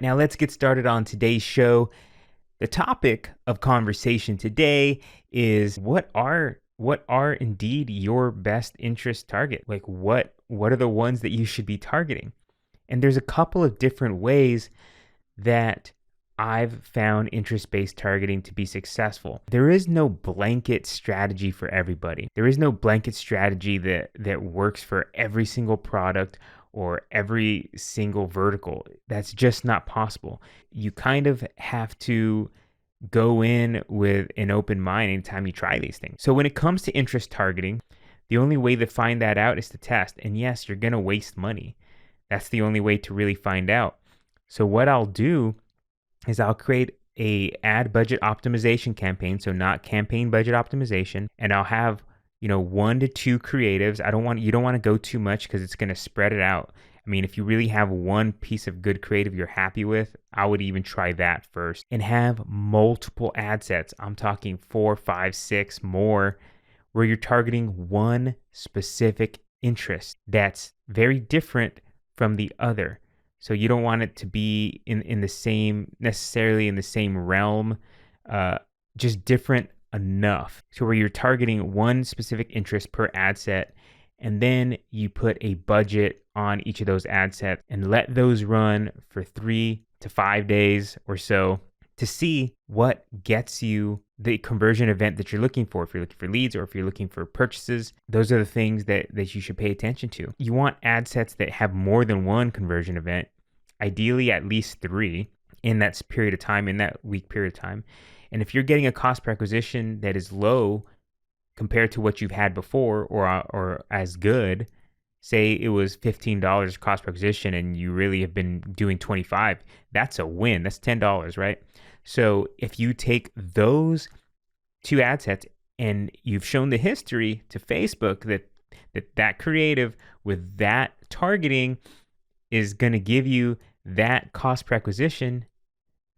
Now let's get started on today's show. The topic of conversation today is what are indeed your best interest target? Like what are the ones that you should be targeting? And there's a couple of different ways that I've found interest-based targeting to be successful. There is no blanket strategy for everybody. There is no blanket strategy that works for every single product or every single vertical. That's just not possible. You kind of have to go in with an open mind anytime you try these things. So when it comes to interest targeting, the only way to find that out is to test. And yes, you're going to waste money. That's the only way to really find out. So what I'll do is I'll create a ad budget optimization campaign, so not campaign budget optimization, and I'll have, 1 to 2 creatives. You don't want to go too much because it's going to spread it out. I mean, if you really have one piece of good creative you're happy with, I would even try that first and have multiple ad sets. I'm talking 4, 5, 6 more where you're targeting one specific interest that's very different from the other. So you don't want it to be necessarily in the same realm, just different enough. So where you're targeting one specific interest per ad set, and then you put a budget on each of those ad sets and let those run for 3 to 5 days or so to see what gets you the conversion event that you're looking for. If you're looking for leads or if you're looking for purchases, those are the things that you should pay attention to. You want ad sets that have more than one conversion event, ideally at least 3 in that period of time, in that week period of time. And if you're getting a cost per acquisition that is low compared to what you've had before or as good, say it was $15 cost per acquisition and you really have been doing 25, that's a win. That's $10, right? So if you take those 2 ad sets and you've shown the history to Facebook that creative with that targeting is going to give you that cost per acquisition,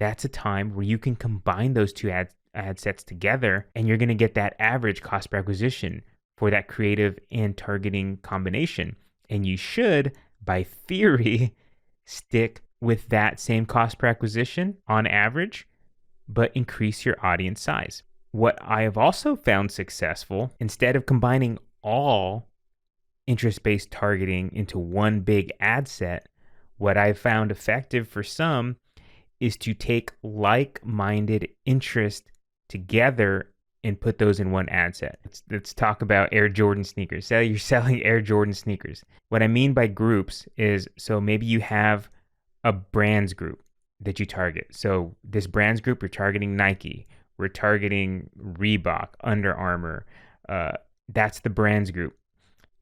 that's a time where you can combine those 2 ad sets together and you're going to get that average cost per acquisition for that creative and targeting combination. And you should, by theory, stick with that same cost per acquisition on average, but increase your audience size. What I have also found successful, instead of combining all interest-based targeting into one big ad set, what I've found effective for some is to take like-minded interest together and put those in one ad set. Let's talk about Air Jordan sneakers. Say you're selling Air Jordan sneakers. What I mean by groups is, so maybe you have a brands group that you target. So this brands group, we're targeting Nike. We're targeting Reebok, Under Armour. That's the brands group.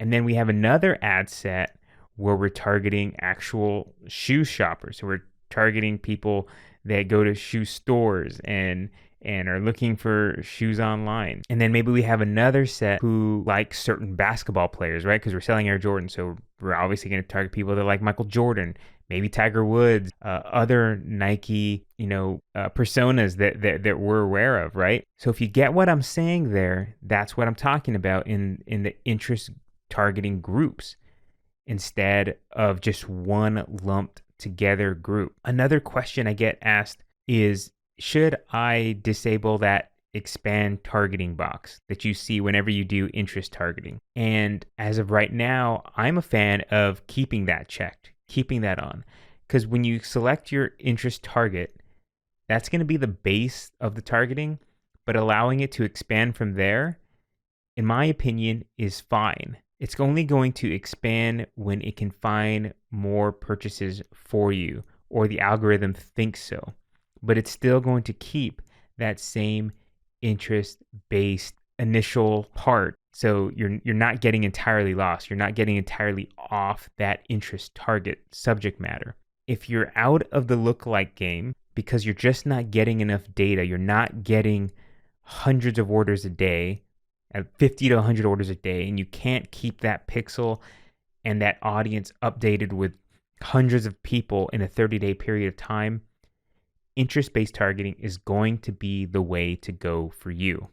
And then we have another ad set where we're targeting actual shoe shoppers. So we're targeting people that go to shoe stores and are looking for shoes online. And then maybe we have another set who like certain basketball players, right? Because we're selling Air Jordan. So we're obviously going to target people that like Michael Jordan, maybe Tiger Woods, other Nike, personas that we're aware of, right? So if you get what I'm saying there, that's what I'm talking about in the interest targeting groups instead of just one lumped together group. Another question I get asked is, should I disable that expand targeting box that you see whenever you do interest targeting? And as of right now, I'm a fan of keeping that checked, keeping that on. Because when you select your interest target, that's going to be the base of the targeting, but allowing it to expand from there, in my opinion, is fine. It's only going to expand when it can find more purchases for you or the algorithm thinks so. But it's still going to keep that same interest-based initial part. So you're not getting entirely lost. You're not getting entirely off that interest target subject matter. If you're out of the lookalike game because you're just not getting enough data, you're not getting hundreds of orders a day, 50 to 100 orders a day, and you can't keep that pixel and that audience updated with hundreds of people in a 30-day period of time, interest-based targeting is going to be the way to go for you.